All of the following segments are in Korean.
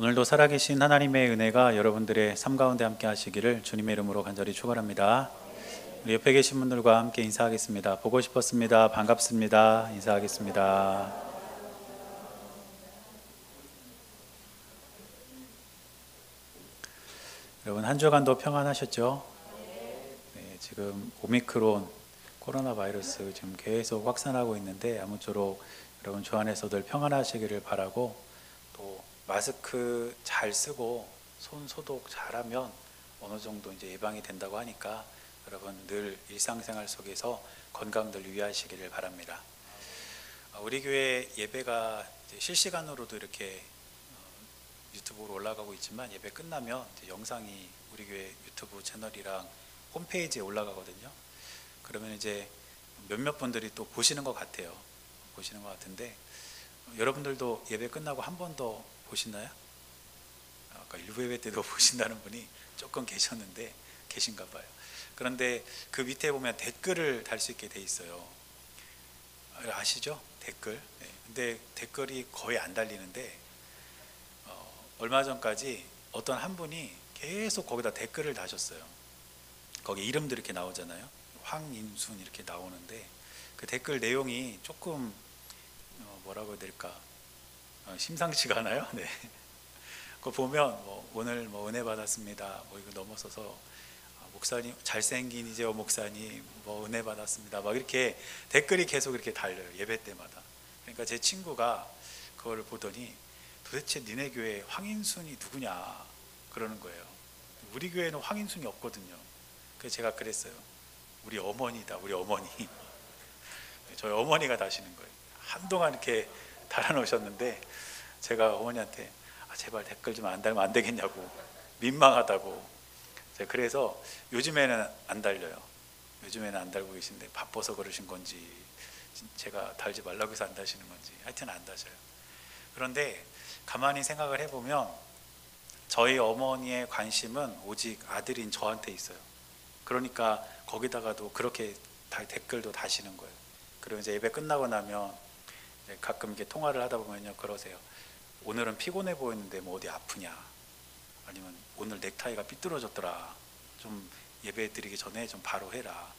오늘도 살아계신 하나님의 은혜가 여러분들의 삶 가운데 함께 하시기를 주님의 이름으로 간절히 축원합니다. 우리 옆에 계신 분들과 함께 인사하겠습니다. 보고 싶었습니다. 반갑습니다. 인사하겠습니다. 여러분 한 주간도 평안하셨죠? 네, 지금 오미크론 코로나 바이러스 지금 계속 확산하고 있는데 아무쪼록 여러분 주 안에서들 평안하시기를 바라고, 또 마스크 잘 쓰고 손 소독 잘하면 어느 정도 이제 예방이 된다고 하니까 여러분 늘 일상생활 속에서 건강들 유의하시기를 바랍니다. 우리 교회 예배가 이제 실시간으로도 이렇게 유튜브로 올라가고 있지만, 예배 끝나면 이제 영상이 우리 교회 유튜브 채널이랑 홈페이지에 올라가거든요. 그러면 이제 몇몇 분들이 또 보시는 것 같아요. 보시는 것 같은데, 여러분들도 예배 끝나고 한 번 더 보시나요? 아까 일부 예배 때도 보신다는 분이 조금 계신가 봐요. 그런데 그 밑에 보면 댓글을 달 수 있게 돼 있어요. 아시죠? 댓글. 네. 근데 댓글이 거의 안 달리는데, 얼마 전까지 어떤 한 분이 계속 거기다 댓글을 다셨어요. 거기 이름도 이렇게 나오잖아요. 황인순 이렇게 나오는데, 그 댓글 내용이 조금 뭐라고 해야 될까, 심상치가 않아요. 네. 그거 보면 오늘 은혜 받았습니다, 이거 넘어서서 목사님 잘생긴 이재호 목사님 은혜 받았습니다, 막 이렇게 댓글이 계속 이렇게 달려요, 예배 때마다. 그러니까 제 친구가 그걸 보더니 도대체 니네 교회 황인순이 누구냐 그러는 거예요. 우리 교회는 황인순이 없거든요. 그래서 제가 그랬어요. 우리 어머니다, 우리 어머니. 저희 어머니가 다시는 거예요. 한동안 이렇게 달아놓으셨는데, 제가 어머니한테 제발 댓글 좀 안 달면 안 되겠냐고, 민망하다고. 그래서 요즘에는 안 달려요. 요즘에는 안 달고 계신데 바빠서 그러신 건지, 제가 달지 말라고 해서 안 다시는 건지, 하여튼 안 다셔요. 그런데 가만히 생각을 해보면 저희 어머니의 관심은 오직 아들인 저한테 있어요. 그러니까 거기다가도 그렇게 댓글도 다시는 거예요. 그리고 이제 예배 끝나고 나면 가끔 이렇게 통화를 하다 보면요, 그러세요. 오늘은 피곤해 보이는데 어디 아프냐, 아니면 오늘 넥타이가 삐뚤어졌더라, 좀 예배 드리기 전에 좀 바로 해라.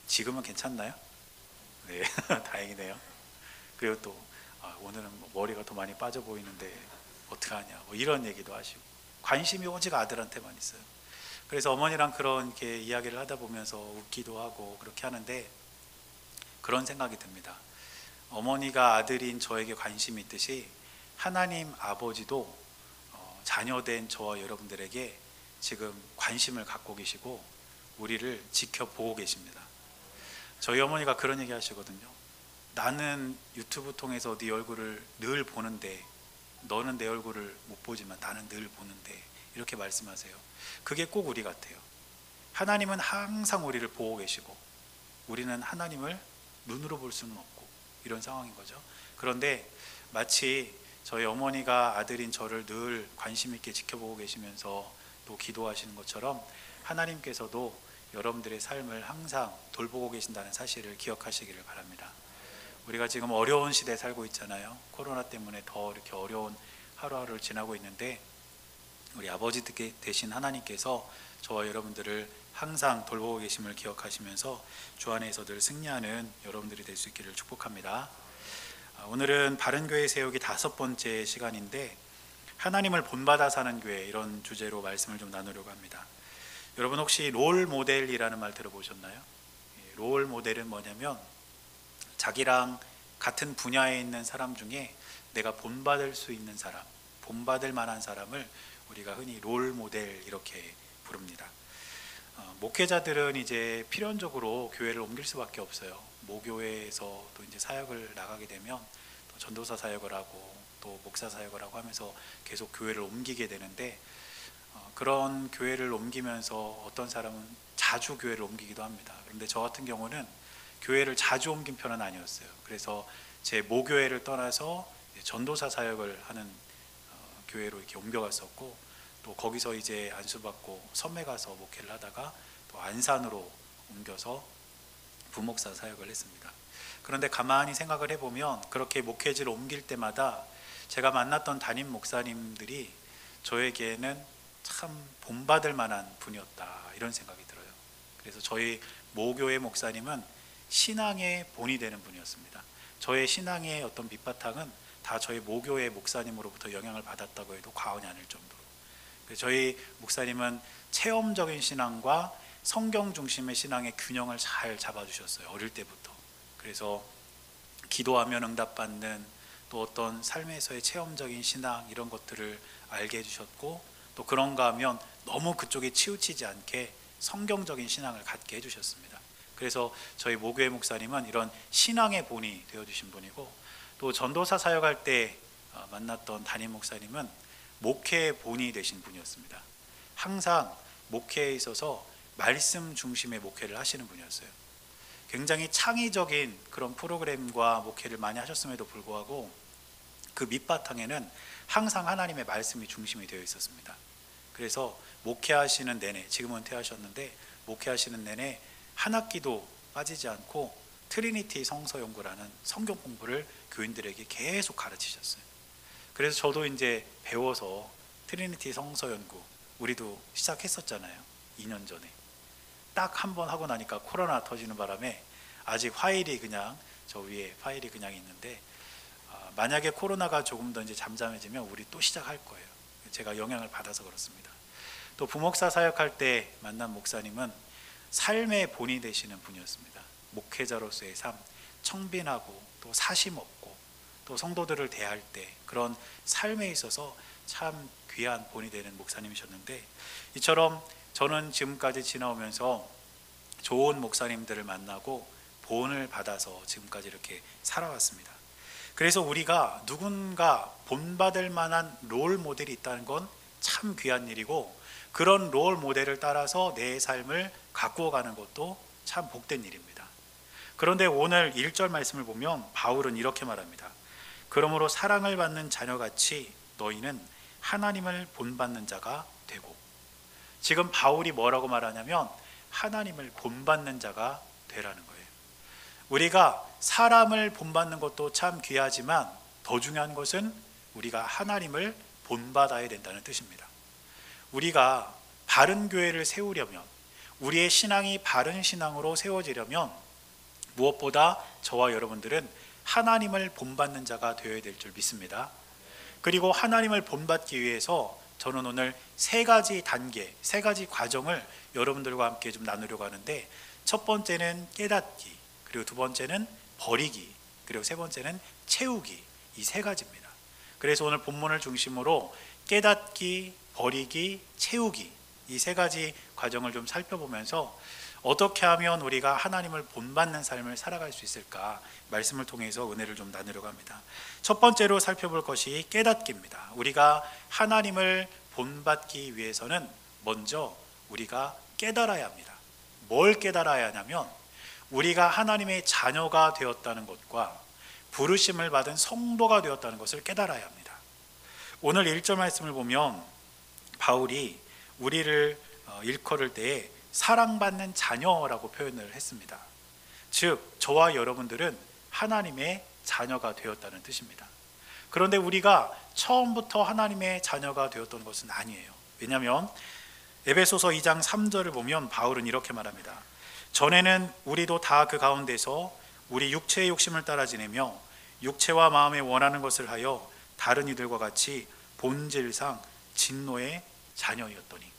지금은 괜찮나요? 네. 다행이네요. 그리고 또 오늘은 머리가 더 많이 빠져 보이는데 어떡하냐, 이런 얘기도 하시고, 관심이 오직 아들한테만 있어요. 그래서 어머니랑 그런 이렇게 이야기를 하다 보면서 웃기도 하고 그렇게 하는데, 그런 생각이 듭니다. 어머니가 아들인 저에게 관심이 있듯이 하나님 아버지도 자녀된 저와 여러분들에게 지금 관심을 갖고 계시고 우리를 지켜보고 계십니다. 저희 어머니가 그런 얘기 하시거든요. 나는 유튜브 통해서 네 얼굴을 늘 보는데 너는 내 얼굴을 못 보지만 나는 늘 보는데, 이렇게 말씀하세요. 그게 꼭 우리 같아요. 하나님은 항상 우리를 보고 계시고 우리는 하나님을 눈으로 볼 수는 없고, 이런 상황인 거죠. 그런데 마치 저희 어머니가 아들인 저를 늘 관심 있게 지켜보고 계시면서 또 기도하시는 것처럼, 하나님께서도 여러분들의 삶을 항상 돌보고 계신다는 사실을 기억하시기를 바랍니다. 우리가 지금 어려운 시대에 살고 있잖아요. 코로나 때문에 더 이렇게 어려운 하루하루를 지나고 있는데, 우리 아버지 되신 하나님께서 저와 여러분들을 항상 돌보고 계심을 기억하시면서 주 안에서 늘 승리하는 여러분들이 될 수 있기를 축복합니다. 오늘은 바른교회 세우기 5번째 시간인데, 하나님을 본받아 사는 교회, 이런 주제로 말씀을 좀 나누려고 합니다. 여러분 혹시 롤 모델이라는 말 들어보셨나요? 롤 모델은 뭐냐면, 자기랑 같은 분야에 있는 사람 중에 내가 본받을 수 있는 사람, 본받을 만한 사람을 우리가 흔히 롤 모델 이렇게 부릅니다. 목회자들은 이제 필연적으로 교회를 옮길 수밖에 없어요. 모교회에서 또 이제 사역을 나가게 되면 또 전도사 사역을 하고 또 목사 사역을 하고 하면서 계속 교회를 옮기게 되는데, 그런 교회를 옮기면서 어떤 사람은 자주 교회를 옮기기도 합니다. 그런데 저 같은 경우는 교회를 자주 옮긴 편은 아니었어요. 그래서 제 모교회를 떠나서 전도사 사역을 하는 교회로 이렇게 옮겨갔었고, 또 거기서 이제 안수받고 섬에 가서 목회를 하다가 또 안산으로 옮겨서 부목사 사역을 했습니다. 그런데 가만히 생각을 해보면 그렇게 목회지를 옮길 때마다 제가 만났던 담임 목사님들이 저에게는 참 본받을 만한 분이었다, 이런 생각이 들어요. 그래서 저희 모교회 목사님은 신앙의 본이 되는 분이었습니다. 저의 신앙의 어떤 밑바탕은 다 저희 모교회 목사님으로부터 영향을 받았다고 해도 과언이 아닐 정도로, 저희 목사님은 체험적인 신앙과 성경 중심의 신앙의 균형을 잘 잡아주셨어요, 어릴 때부터. 그래서 기도하면 응답받는, 또 어떤 삶에서의 체험적인 신앙, 이런 것들을 알게 해주셨고, 또 그런가 하면 너무 그쪽에 치우치지 않게 성경적인 신앙을 갖게 해주셨습니다. 그래서 저희 모교회 목사님은 이런 신앙의 본이 되어주신 분이고, 또 전도사 사역할 때 만났던 담임 목사님은 목회의 본이 되신 분이었습니다. 항상 목회에 있어서 말씀 중심의 목회를 하시는 분이었어요. 굉장히 창의적인 그런 프로그램과 목회를 많이 하셨음에도 불구하고 그 밑바탕에는 항상 하나님의 말씀이 중심이 되어 있었습니다. 그래서 목회하시는 내내, 지금은 은퇴하셨는데 목회하시는 내내 한 학기도 빠지지 않고 트리니티 성서연구라는 성경 공부를 교인들에게 계속 가르치셨어요. 그래서 저도 이제 배워서 트리니티 성서연구 우리도 시작했었잖아요, 2년 전에. 딱 한 번 하고 나니까 코로나 터지는 바람에 아직 파일이 그냥 저 위에 파일이 그냥 있는데, 만약에 코로나가 조금 더 이제 잠잠해지면 우리 또 시작할 거예요. 제가 영향을 받아서 그렇습니다. 또 부목사 사역할 때 만난 목사님은 삶의 본이 되시는 분이었습니다. 목회자로서의 삶, 청빈하고 또 사심 없고, 또 성도들을 대할 때 그런 삶에 있어서 참 귀한 본이 되는 목사님이셨는데, 이처럼 저는 지금까지 지나오면서 좋은 목사님들을 만나고 본을 받아서 지금까지 이렇게 살아왔습니다. 그래서 우리가 누군가 본받을 만한 롤 모델이 있다는 건 참 귀한 일이고, 그런 롤 모델을 따라서 내 삶을 가꾸어가는 것도 참 복된 일입니다. 그런데 오늘 1절 말씀을 보면 바울은 이렇게 말합니다. 그러므로 사랑을 받는 자녀같이 너희는 하나님을 본받는 자가 되고. 지금 바울이 뭐라고 말하냐면 하나님을 본받는 자가 되라는 거예요. 우리가 사람을 본받는 것도 참 귀하지만 더 중요한 것은 우리가 하나님을 본받아야 된다는 뜻입니다. 우리가 바른 교회를 세우려면, 우리의 신앙이 바른 신앙으로 세워지려면 무엇보다 저와 여러분들은 하나님을 본받는 자가 되어야 될 줄 믿습니다. 그리고 하나님을 본받기 위해서 저는 오늘 세 가지 단계, 세 가지 과정을 여러분들과 함께 좀 나누려고 하는데, 첫 번째는 깨닫기, 그리고 두 번째는 버리기, 그리고 세 번째는 채우기, 이 세 가지입니다. 그래서 오늘 본문을 중심으로 깨닫기, 버리기, 채우기, 이 세 가지 과정을 좀 살펴보면서 어떻게 하면 우리가 하나님을 본받는 삶을 살아갈 수 있을까, 말씀을 통해서 은혜를 좀 나누려고 합니다. 첫 번째로 살펴볼 것이 깨닫기입니다. 우리가 하나님을 본받기 위해서는 먼저 우리가 깨달아야 합니다. 뭘 깨달아야 하냐면 우리가 하나님의 자녀가 되었다는 것과 부르심을 받은 성도가 되었다는 것을 깨달아야 합니다. 오늘 1절 말씀을 보면 바울이 우리를 일컬을 때에 사랑받는 자녀라고 표현을 했습니다. 즉 저와 여러분들은 하나님의 자녀가 되었다는 뜻입니다. 그런데 우리가 처음부터 하나님의 자녀가 되었던 것은 아니에요. 왜냐하면 에베소서 2장 3절을 보면 바울은 이렇게 말합니다. 전에는 우리도 다 그 가운데서 우리 육체의 욕심을 따라 지내며 육체와 마음에 원하는 것을 하여 다른 이들과 같이 본질상 진노의 자녀였더니.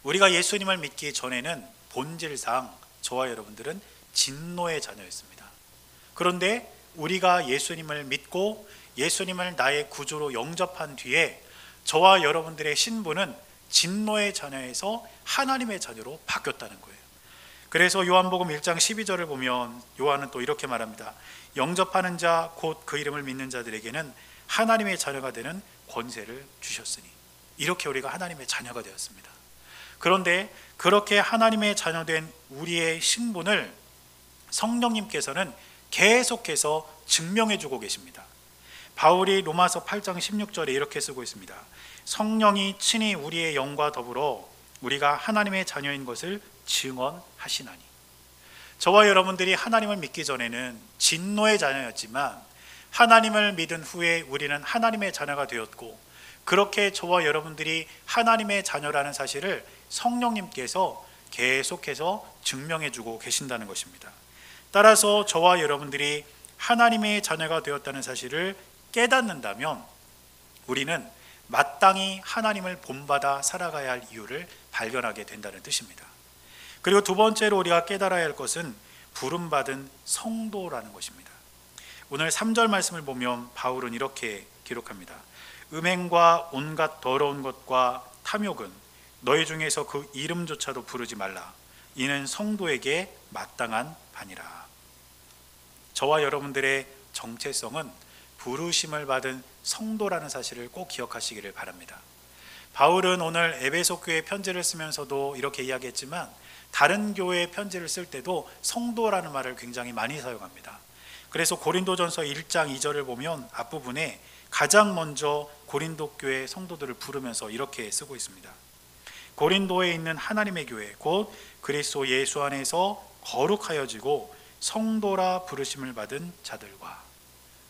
우리가 예수님을 믿기 전에는 본질상 저와 여러분들은 진노의 자녀였습니다. 그런데 우리가 예수님을 믿고 예수님을 나의 구주로 영접한 뒤에 저와 여러분들의 신분은 진노의 자녀에서 하나님의 자녀로 바뀌었다는 거예요. 그래서 요한복음 1장 12절을 보면 요한은 또 이렇게 말합니다. 영접하는 자 곧 그 이름을 믿는 자들에게는 하나님의 자녀가 되는 권세를 주셨으니. 이렇게 우리가 하나님의 자녀가 되었습니다. 그런데 그렇게 하나님의 자녀된 우리의 신분을 성령님께서는 계속해서 증명해 주고 계십니다. 바울이 로마서 8장 16절에 이렇게 쓰고 있습니다. 성령이 친히 우리의 영과 더불어 우리가 하나님의 자녀인 것을 증언하시나니. 저와 여러분들이 하나님을 믿기 전에는 진노의 자녀였지만 하나님을 믿은 후에 우리는 하나님의 자녀가 되었고, 그렇게 저와 여러분들이 하나님의 자녀라는 사실을 성령님께서 계속해서 증명해 주고 계신다는 것입니다. 따라서 저와 여러분들이 하나님의 자녀가 되었다는 사실을 깨닫는다면 우리는 마땅히 하나님을 본받아 살아가야 할 이유를 발견하게 된다는 뜻입니다. 그리고 두 번째로 우리가 깨달아야 할 것은 부름받은 성도라는 것입니다. 오늘 3절 말씀을 보면 바울은 이렇게 기록합니다. 음행과 온갖 더러운 것과 탐욕은 너희 중에서 그 이름조차도 부르지 말라. 이는 성도에게 마땅한 바니라. 저와 여러분들의 정체성은 부르심을 받은 성도라는 사실을 꼭 기억하시기를 바랍니다. 바울은 오늘 에베소 교회 편지를 쓰면서도 이렇게 이야기했지만 다른 교회의 편지를 쓸 때도 성도라는 말을 굉장히 많이 사용합니다. 그래서 고린도전서 1장 2절을 보면 앞부분에 가장 먼저 고린도 교회 성도들을 부르면서 이렇게 쓰고 있습니다. 고린도에 있는 하나님의 교회 곧 그리스도 예수 안에서 거룩하여지고 성도라 부르심을 받은 자들과.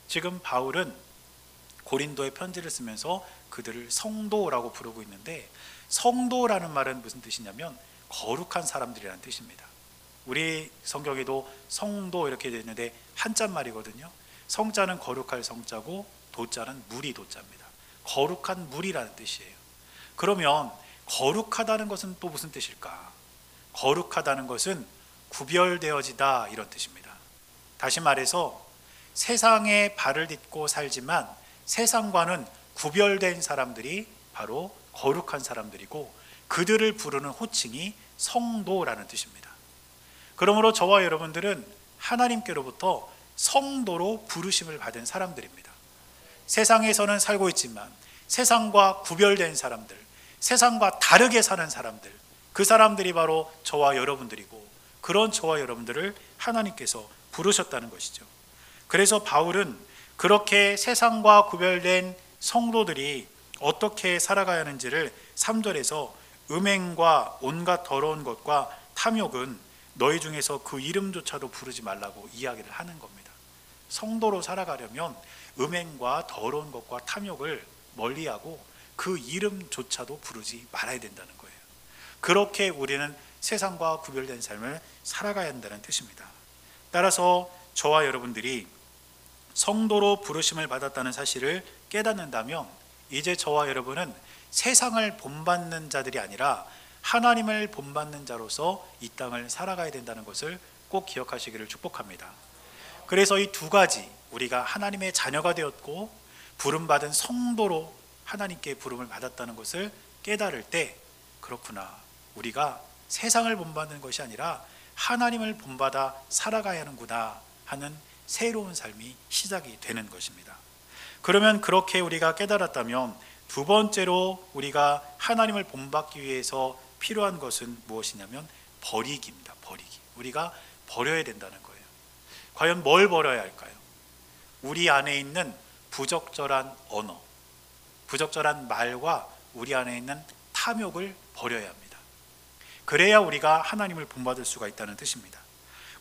지금 바울은 고린도에 편지를 쓰면서 그들을 성도라고 부르고 있는데, 성도라는 말은 무슨 뜻이냐면 거룩한 사람들이라는 뜻입니다. 우리 성경에도 성도 이렇게 되어 있는데 한자말이거든요. 성자는 거룩할 성자고 도자는 무리 도자입니다. 거룩한 무리라는 뜻이에요. 그러면 거룩하다는 것은 또 무슨 뜻일까? 거룩하다는 것은 구별되어지다, 이런 뜻입니다. 다시 말해서 세상에 발을 딛고 살지만 세상과는 구별된 사람들이 바로 거룩한 사람들이고, 그들을 부르는 호칭이 성도라는 뜻입니다. 그러므로 저와 여러분들은 하나님께로부터 성도로 부르심을 받은 사람들입니다. 세상에서는 살고 있지만 세상과 구별된 사람들, 세상과 다르게 사는 사람들, 그 사람들이 바로 저와 여러분들이고, 그런 저와 여러분들을 하나님께서 부르셨다는 것이죠. 그래서 바울은 그렇게 세상과 구별된 성도들이 어떻게 살아가야 하는지를 3절에서 음행과 온갖 더러운 것과 탐욕은 너희 중에서 그 이름조차도 부르지 말라고 이야기를 하는 겁니다. 성도로 살아가려면 음행과 더러운 것과 탐욕을 멀리하고 그 이름조차도 부르지 말아야 된다는 거예요. 그렇게 우리는 세상과 구별된 삶을 살아가야 한다는 뜻입니다. 따라서 저와 여러분들이 성도로 부르심을 받았다는 사실을 깨닫는다면 이제 저와 여러분은 세상을 본받는 자들이 아니라 하나님을 본받는 자로서 이 땅을 살아가야 된다는 것을 꼭 기억하시기를 축복합니다. 그래서 이 두 가지, 우리가 하나님의 자녀가 되었고 부름받은 성도로 하나님께 부름을 받았다는 것을 깨달을 때, 그렇구나, 우리가 세상을 본받는 것이 아니라 하나님을 본받아 살아가야 하는구나 하는 새로운 삶이 시작이 되는 것입니다. 그러면 그렇게 우리가 깨달았다면 두 번째로 우리가 하나님을 본받기 위해서 필요한 것은 무엇이냐면 버리기입니다. 버리기. 우리가 버려야 된다는 거예요. 과연 뭘 버려야 할까요? 우리 안에 있는 부적절한 언어, 부적절한 말과 우리 안에 있는 탐욕을 버려야 합니다. 그래야 우리가 하나님을 본받을 수가 있다는 뜻입니다.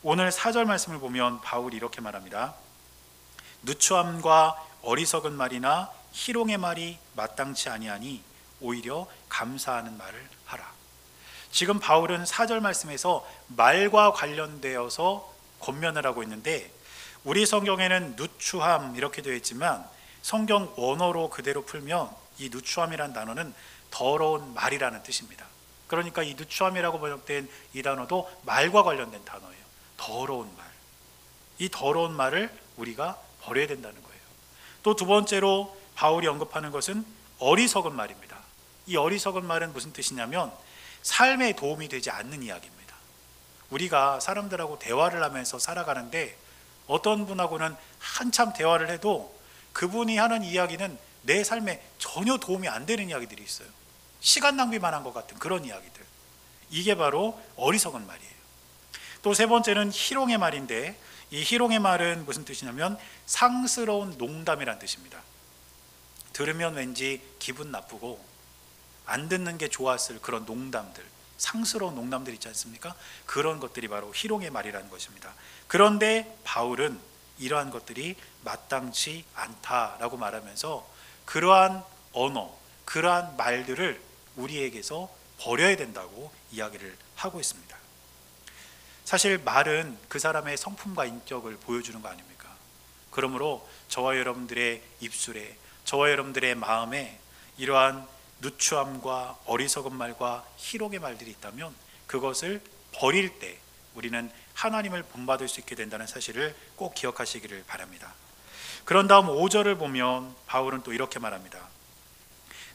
오늘 4절 말씀을 보면 바울이 이렇게 말합니다. 누추함과 어리석은 말이나 희롱의 말이 마땅치 아니하니 오히려 감사하는 말을 하라. 지금 바울은 4절 말씀에서 말과 관련되어서 권면을 하고 있는데, 우리 성경에는 누추함 이렇게 되어 있지만 성경 원어로 그대로 풀면 이 누추함이라는 단어는 더러운 말이라는 뜻입니다. 그러니까 이 누추함이라고 번역된 이 단어도 말과 관련된 단어예요. 더러운 말. 이 더러운 말을 우리가 버려야 된다는 거예요. 또 두 번째로 바울이 언급하는 것은 어리석은 말입니다. 이 어리석은 말은 무슨 뜻이냐면 삶에 도움이 되지 않는 이야기입니다. 우리가 사람들하고 대화를 하면서 살아가는데 어떤 분하고는 한참 대화를 해도 그분이 하는 이야기는 내 삶에 전혀 도움이 안 되는 이야기들이 있어요. 시간 낭비만 한 것 같은 그런 이야기들. 이게 바로 어리석은 말이에요. 또 세 번째는 희롱의 말인데, 이 희롱의 말은 무슨 뜻이냐면 상스러운 농담이란 뜻입니다. 들으면 왠지 기분 나쁘고 안 듣는 게 좋았을 그런 농담들, 상스러운 농담들 있지 않습니까? 그런 것들이 바로 희롱의 말이라는 것입니다. 그런데 바울은 이러한 것들이 마땅치 않다라고 말하면서 그러한 언어, 그러한 말들을 우리에게서 버려야 된다고 이야기를 하고 있습니다. 사실 말은 그 사람의 성품과 인격을 보여주는 거 아닙니까? 그러므로 저와 여러분들의 입술에, 저와 여러분들의 마음에 이러한 누추함과 어리석은 말과 희롱의 말들이 있다면 그것을 버릴 때 우리는 하나님을 본받을 수 있게 된다는 사실을 꼭 기억하시기를 바랍니다. 그런 다음 5절을 보면 바울은 또 이렇게 말합니다.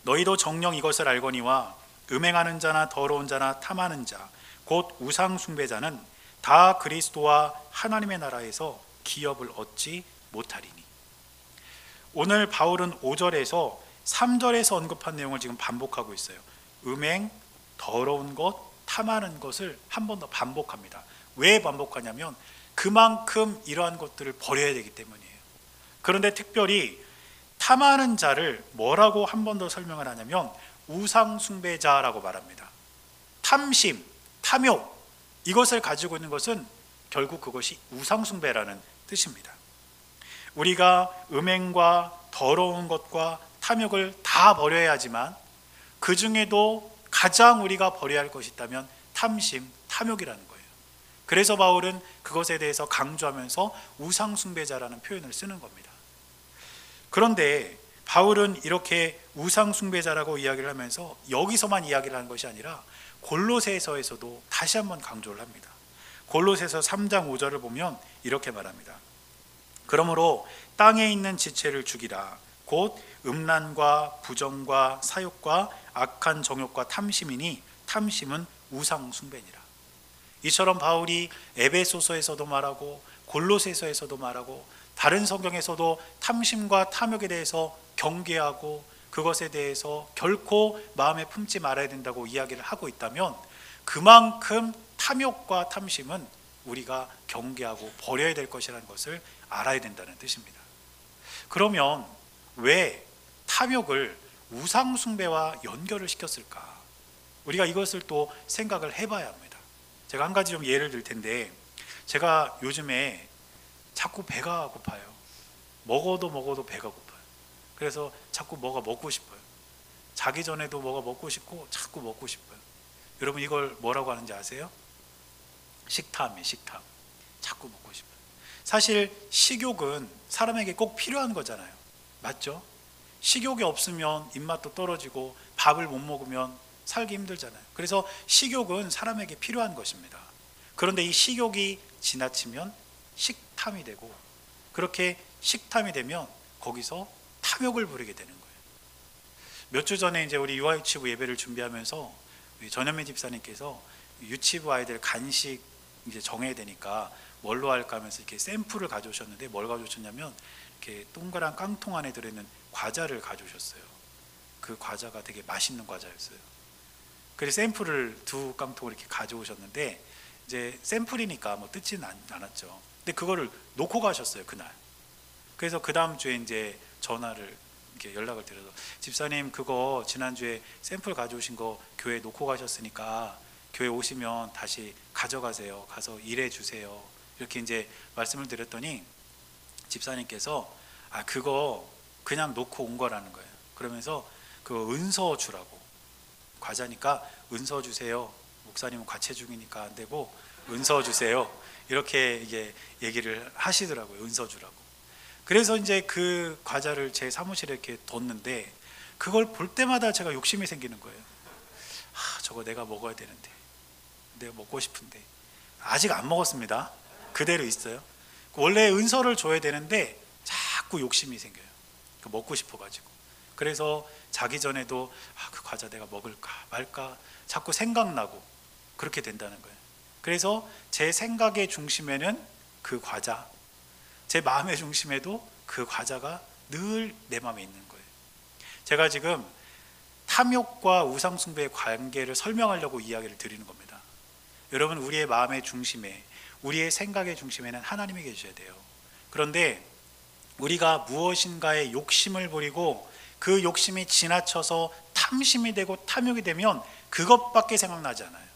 너희도 정녕 이것을 알거니와 음행하는 자나 더러운 자나 탐하는 자 곧 우상 숭배자는 다 그리스도와 하나님의 나라에서 기업을 얻지 못하리니. 오늘 바울은 5절에서 3절에서 언급한 내용을 지금 반복하고 있어요. 음행, 더러운 것, 탐하는 것을 한 번 더 반복합니다. 왜 반복하냐면 그만큼 이러한 것들을 버려야 되기 때문이에요. 그런데 특별히 탐하는 자를 뭐라고 한 번 더 설명을 하냐면 우상 숭배자라고 말합니다. 탐심, 탐욕, 이것을 가지고 있는 것은 결국 그것이 우상 숭배라는 뜻입니다. 우리가 음행과 더러운 것과 탐욕을 다 버려야 하지만 그 중에도 가장 우리가 버려야 할 것이 있다면 탐심, 탐욕이라는 거예요. 그래서 바울은 그것에 대해서 강조하면서 우상 숭배자라는 표현을 쓰는 겁니다. 그런데 바울은 이렇게 우상 숭배자라고 이야기를 하면서 여기서만 이야기를 하는 것이 아니라 골로새서에서도 다시 한번 강조를 합니다. 골로새서 3장 5절을 보면 이렇게 말합니다. 그러므로 땅에 있는 지체를 죽이라. 곧 음란과 부정과 사욕과 악한 정욕과 탐심이니 탐심은 우상 숭배니라. 이처럼 바울이 에베소서에서도 말하고 골로새서에서도 말하고 다른 성경에서도 탐심과 탐욕에 대해서 경계하고 그것에 대해서 결코 마음에 품지 말아야 된다고 이야기를 하고 있다면 그만큼 탐욕과 탐심은 우리가 경계하고 버려야 될 것이라는 것을 알아야 된다는 뜻입니다. 그러면 왜 탐욕을 우상 숭배와 연결을 시켰을까? 우리가 이것을 또 생각을 해봐야 합니다. 제가 한 가지 좀 예를 들 텐데, 제가 요즘에 자꾸 배가 고파요. 먹어도 배가 고파요. 그래서 자꾸 뭐가 먹고 싶어요. 자기 전에도 뭐가 먹고 싶고 자꾸 먹고 싶어요. 여러분 이걸 뭐라고 하는지 아세요? 식탐이에요. 식탐. 자꾸 먹고 싶어요. 사실 식욕은 사람에게 꼭 필요한 거잖아요. 맞죠? 식욕이 없으면 입맛도 떨어지고 밥을 못 먹으면 살기 힘들잖아요. 그래서 식욕은 사람에게 필요한 것입니다. 그런데 이 식욕이 지나치면 식탐이 되고, 그렇게 식탐이 되면 거기서 탐욕을 부리게 되는 거예요. 몇 주 전에 이제 우리 유아유치부 예배를 준비하면서 전현미 집사님께서 유치부 아이들 간식 이제 정해야 되니까 뭘로 할까 하면서 이렇게 샘플을 가져오셨는데, 뭘 가져오셨냐면 이렇게 동그란 깡통 안에 들어있는 과자를 가져오셨어요. 그 과자가 되게 맛있는 과자였어요. 그래서 샘플을 2깡통을 이렇게 가져오셨는데, 이제 샘플이니까 뭐 뜯지는 않았죠. 근데 그거를 놓고 가셨어요, 그날. 그래서 그 다음 주에 이제 전화를 이렇게 연락을 드려서, 집사님 그거 지난주에 샘플 가져오신 거 교회에 놓고 가셨으니까 교회 오시면 다시 가져가세요. 가서 일해 주세요. 이렇게 이제 말씀을 드렸더니 집사님께서 그거 그냥 놓고 온 거라는 거예요. 그러면서 그 은서 주라고, 과자니까 은서 주세요. 목사님은 과체중이니까 안 되고 은서 주세요. 이렇게 이게 얘기를 하시더라고요. 은서 주라고. 그래서 이제 그 과자를 제 사무실에 이렇게 뒀는데, 그걸 볼 때마다 제가 욕심이 생기는 거예요. 저거 내가 먹어야 되는데, 내가 먹고 싶은데. 아직 안 먹었습니다. 그대로 있어요. 원래 은서를 줘야 되는데 자꾸 욕심이 생겨요. 먹고 싶어가지고. 그래서 자기 전에도 그 과자 내가 먹을까 말까 자꾸 생각나고 그렇게 된다는 거예요. 그래서 제 생각의 중심에는 그 과자, 제 마음의 중심에도 그 과자가 늘 내 마음에 있는 거예요. 제가 지금 탐욕과 우상숭배의 관계를 설명하려고 이야기를 드리는 겁니다. 여러분, 우리의 마음의 중심에, 우리의 생각의 중심에는 하나님이 계셔야 돼요. 그런데 우리가 무엇인가에 욕심을 부리고 그 욕심이 지나쳐서 탐심이 되고 탐욕이 되면 그것밖에 생각나지 않아요.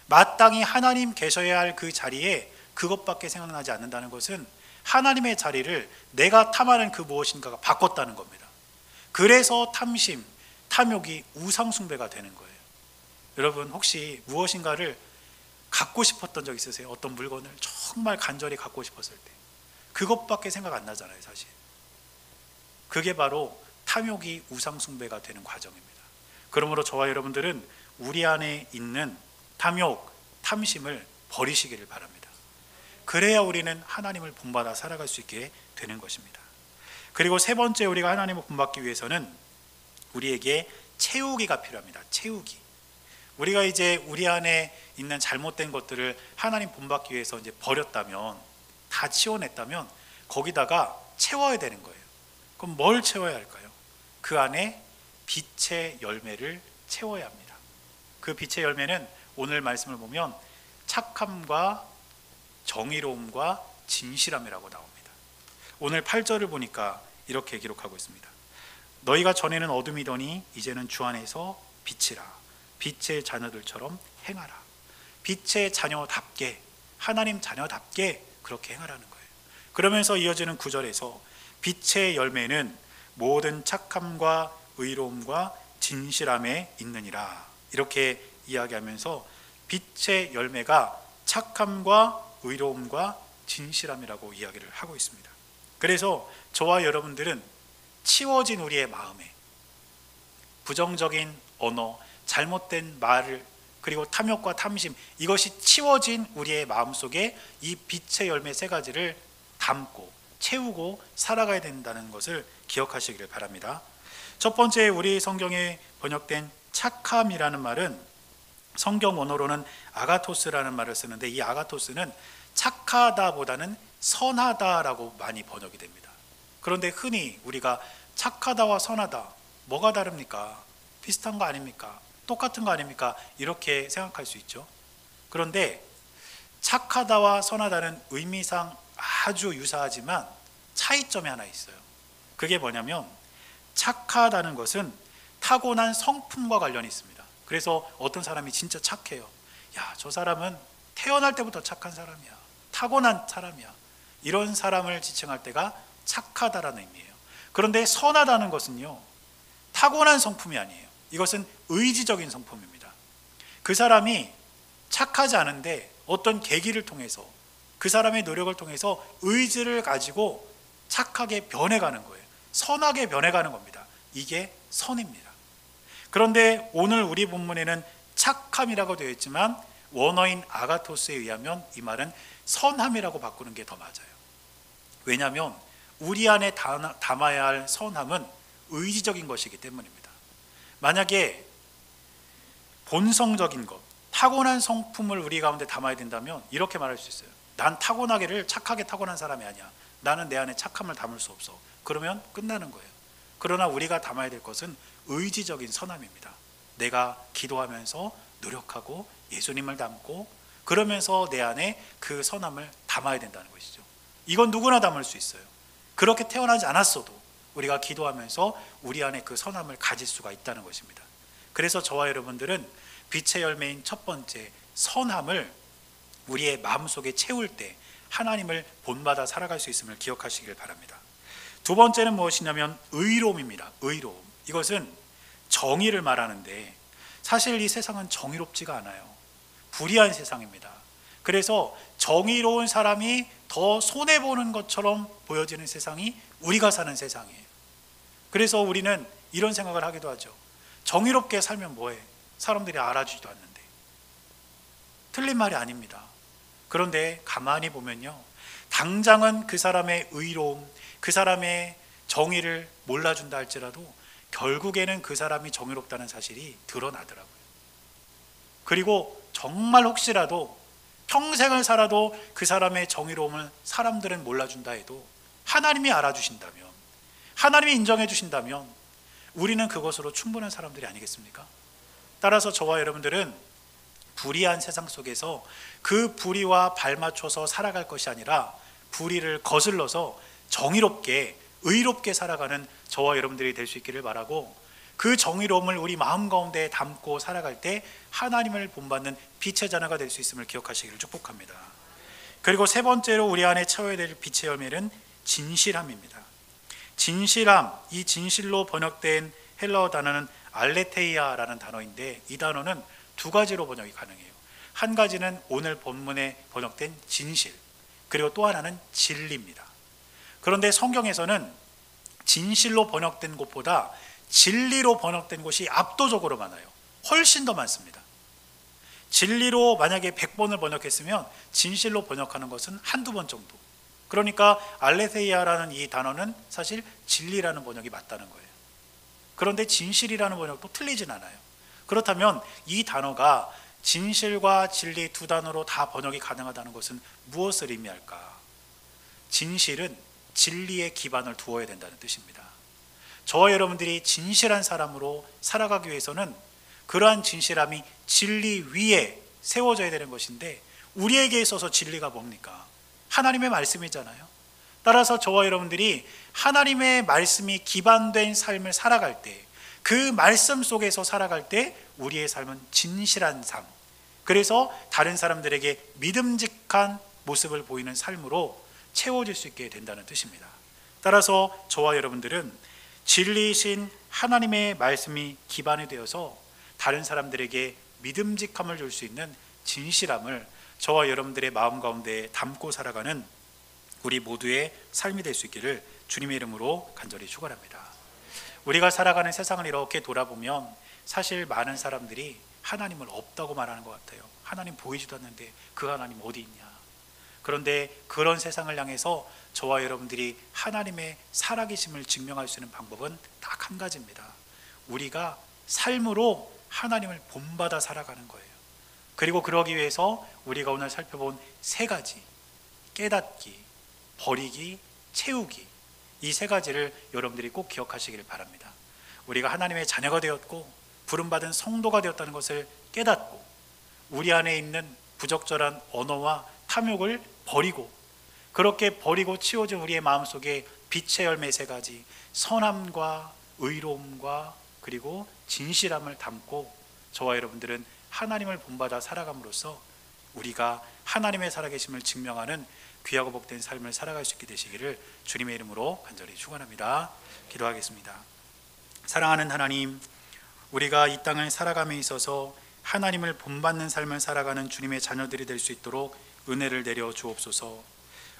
마땅히 하나님 계셔야 할 그 자리에 그것밖에 생각나지 않는다는 것은 하나님의 자리를 내가 탐하는 그 무엇인가가 바꿨다는 겁니다. 그래서 탐심, 탐욕이 우상숭배가 되는 거예요. 여러분 혹시 무엇인가를 갖고 싶었던 적 있으세요? 어떤 물건을 정말 간절히 갖고 싶었을 때 그것밖에 생각 안 나잖아요. 사실 그게 바로 탐욕이 우상숭배가 되는 과정입니다. 그러므로 저와 여러분들은 우리 안에 있는 탐욕, 탐심을 버리시기를 바랍니다. 그래야 우리는 하나님을 본받아 살아갈 수 있게 되는 것입니다. 그리고 세 번째, 우리가 하나님을 본받기 위해서는 우리에게 채우기가 필요합니다. 채우기. 우리가 이제 우리 안에 있는 잘못된 것들을 하나님 본받기 위해서 이제 버렸다면, 다 치워냈다면 거기다가 채워야 되는 거예요. 그럼 뭘 채워야 할까요? 그 안에 빛의 열매를 채워야 합니다. 그 빛의 열매는 오늘 말씀을 보면 착함과 정의로움과 진실함이라고 나옵니다. 오늘 8절을 보니까 이렇게 기록하고 있습니다. 너희가 전에는 어둠이더니 이제는 주 안에서 빛이라. 빛의 자녀들처럼 행하라. 빛의 자녀답게, 하나님 자녀답게 그렇게 행하라는 거예요. 그러면서 이어지는 9절에서 빛의 열매는 모든 착함과 의로움과 진실함에 있느니라. 이렇게 이야기하면서 빛의 열매가 착함과 의로움과 진실함이라고 이야기를 하고 있습니다. 그래서 저와 여러분들은 치워진 우리의 마음에 부정적인 언어, 잘못된 말을, 그리고 탐욕과 탐심, 이것이 치워진 우리의 마음속에 이 빛의 열매 세 가지를 담고 채우고 살아가야 된다는 것을 기억하시기를 바랍니다. 첫 번째, 우리 성경에 번역된 착함이라는 말은 성경 원어로는 아가토스라는 말을 쓰는데, 이 아가토스는 착하다보다는 선하다라고 많이 번역이 됩니다. 그런데 흔히 우리가 착하다와 선하다, 뭐가 다릅니까? 비슷한 거 아닙니까? 똑같은 거 아닙니까? 이렇게 생각할 수 있죠. 그런데 착하다와 선하다는 의미상 아주 유사하지만 차이점이 하나 있어요. 그게 뭐냐면 착하다는 것은 타고난 성품과 관련이 있습니다. 그래서 어떤 사람이 진짜 착해요. 야, 저 사람은 태어날 때부터 착한 사람이야, 타고난 사람이야, 이런 사람을 지칭할 때가 착하다라는 의미예요. 그런데 선하다는 것은요, 타고난 성품이 아니에요. 이것은 의지적인 성품입니다. 그 사람이 착하지 않은데 어떤 계기를 통해서, 그 사람의 노력을 통해서 의지를 가지고 착하게 변해가는 거예요. 선하게 변해가는 겁니다. 이게 선입니다. 그런데 오늘 우리 본문에는 착함이라고 되어 있지만 원어인 아가토스에 의하면 이 말은 선함이라고 바꾸는 게 더 맞아요. 왜냐하면 우리 안에 담아야 할 선함은 의지적인 것이기 때문입니다. 만약에 본성적인 것, 타고난 성품을 우리 가운데 담아야 된다면 이렇게 말할 수 있어요. 난 타고나기를 착하게 타고난 사람이 아니야, 나는 내 안에 착함을 담을 수 없어. 그러면 끝나는 거예요. 그러나 우리가 담아야 될 것은 의지적인 선함입니다. 내가 기도하면서 노력하고 예수님을 담고 그러면서 내 안에 그 선함을 담아야 된다는 것이죠. 이건 누구나 담을 수 있어요. 그렇게 태어나지 않았어도 우리가 기도하면서 우리 안에 그 선함을 가질 수가 있다는 것입니다. 그래서 저와 여러분들은 빛의 열매인 첫 번째 선함을 우리의 마음속에 채울 때 하나님을 본받아 살아갈 수 있음을 기억하시길 바랍니다. 두 번째는 무엇이냐면 의로움입니다. 의로움. 이것은 정의를 말하는데 사실 이 세상은 정의롭지가 않아요. 불의한 세상입니다. 그래서 정의로운 사람이 더 손해보는 것처럼 보여지는 세상이 우리가 사는 세상이에요. 그래서 우리는 이런 생각을 하기도 하죠. 정의롭게 살면 뭐해? 사람들이 알아주지도 않는데. 틀린 말이 아닙니다. 그런데 가만히 보면요, 당장은 그 사람의 의로움, 그 사람의 정의를 몰라준다 할지라도 결국에는 그 사람이 정의롭다는 사실이 드러나더라고요. 그리고 정말 혹시라도 평생을 살아도 그 사람의 정의로움을 사람들은 몰라준다 해도 하나님이 알아주신다면, 하나님이 인정해 주신다면 우리는 그것으로 충분한 사람들이 아니겠습니까? 따라서 저와 여러분들은 불의한 세상 속에서 그 불의와 발맞춰서 살아갈 것이 아니라 불의를 거슬러서 정의롭게 의롭게 살아가는 저와 여러분들이 될 수 있기를 바라고, 그 정의로움을 우리 마음 가운데 담고 살아갈 때 하나님을 본받는 빛의 자녀가 될 수 있음을 기억하시기를 축복합니다. 그리고 세 번째로 우리 안에 채워야 될 빛의 열매는 진실함입니다. 진실함, 이 진실로 번역된 헬라어 단어는 알레테이아라는 단어인데 이 단어는 두 가지로 번역이 가능해요. 한 가지는 오늘 본문에 번역된 진실, 그리고 또 하나는 진리입니다. 그런데 성경에서는 진실로 번역된 곳보다 진리로 번역된 곳이 압도적으로 많아요. 훨씬 더 많습니다. 진리로 만약에 100번을 번역했으면 진실로 번역하는 것은 한두 번 정도. 그러니까 알레테이아라는 이 단어는 사실 진리라는 번역이 맞다는 거예요. 그런데 진실이라는 번역도 틀리진 않아요. 그렇다면 이 단어가 진실과 진리 두 단어로 다 번역이 가능하다는 것은 무엇을 의미할까? 진실은 진리에 기반을 두어야 된다는 뜻입니다. 저와 여러분들이 진실한 사람으로 살아가기 위해서는 그러한 진실함이 진리 위에 세워져야 되는 것인데, 우리에게 있어서 진리가 뭡니까? 하나님의 말씀이잖아요. 따라서 저와 여러분들이 하나님의 말씀이 기반된 삶을 살아갈 때, 그 말씀 속에서 살아갈 때 우리의 삶은 진실한 삶, 그래서 다른 사람들에게 믿음직한 모습을 보이는 삶으로 채워질 수 있게 된다는 뜻입니다. 따라서 저와 여러분들은 진리이신 하나님의 말씀이 기반이 되어서 다른 사람들에게 믿음직함을 줄 수 있는 진실함을 저와 여러분들의 마음 가운데 담고 살아가는 우리 모두의 삶이 될 수 있기를 주님의 이름으로 간절히 축원합니다. 우리가 살아가는 세상을 이렇게 돌아보면 사실 많은 사람들이 하나님을 없다고 말하는 것 같아요. 하나님 보이지도 않는데 그 하나님 어디 있냐. 그런데 그런 세상을 향해서 저와 여러분들이 하나님의 살아계심을 증명할 수 있는 방법은 딱 한 가지입니다. 우리가 삶으로 하나님을 본받아 살아가는 거예요. 그리고 그러기 위해서 우리가 오늘 살펴본 세 가지, 깨닫기, 버리기, 채우기, 이 세 가지를 여러분들이 꼭 기억하시길 바랍니다. 우리가 하나님의 자녀가 되었고 부름받은 성도가 되었다는 것을 깨닫고, 우리 안에 있는 부적절한 언어와 탐욕을 버리고, 그렇게 버리고 치워진 우리의 마음속에 빛의 열매 세 가지, 선함과 의로움과 그리고 진실함을 담고 저와 여러분들은 하나님을 본받아 살아감으로써 우리가 하나님의 살아계심을 증명하는 귀하고 복된 삶을 살아갈 수 있게 되시기를 주님의 이름으로 간절히 축원합니다. 기도하겠습니다. 사랑하는 하나님, 우리가 이 땅을 살아감에 있어서 하나님을 본받는 삶을 살아가는 주님의 자녀들이 될 수 있도록 은혜를 내려 주옵소서.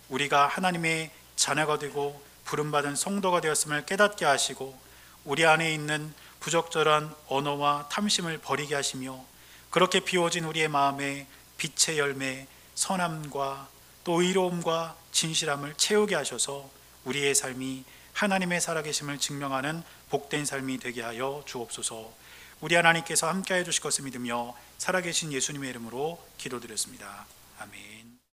우리가 하나님의 자녀가 되고 부름받은 성도가 되었음을 깨닫게 하시고, 우리 안에 있는 부적절한 언어와 탐심을 버리게 하시며, 그렇게 비워진 우리의 마음에 빛의 열매, 선함과 또 의로움과 진실함을 채우게 하셔서 우리의 삶이 하나님의 살아계심을 증명하는 복된 삶이 되게 하여 주옵소서. 우리 하나님께서 함께해 주실 것을 믿으며 살아계신 예수님의 이름으로 기도드렸습니다. 아멘.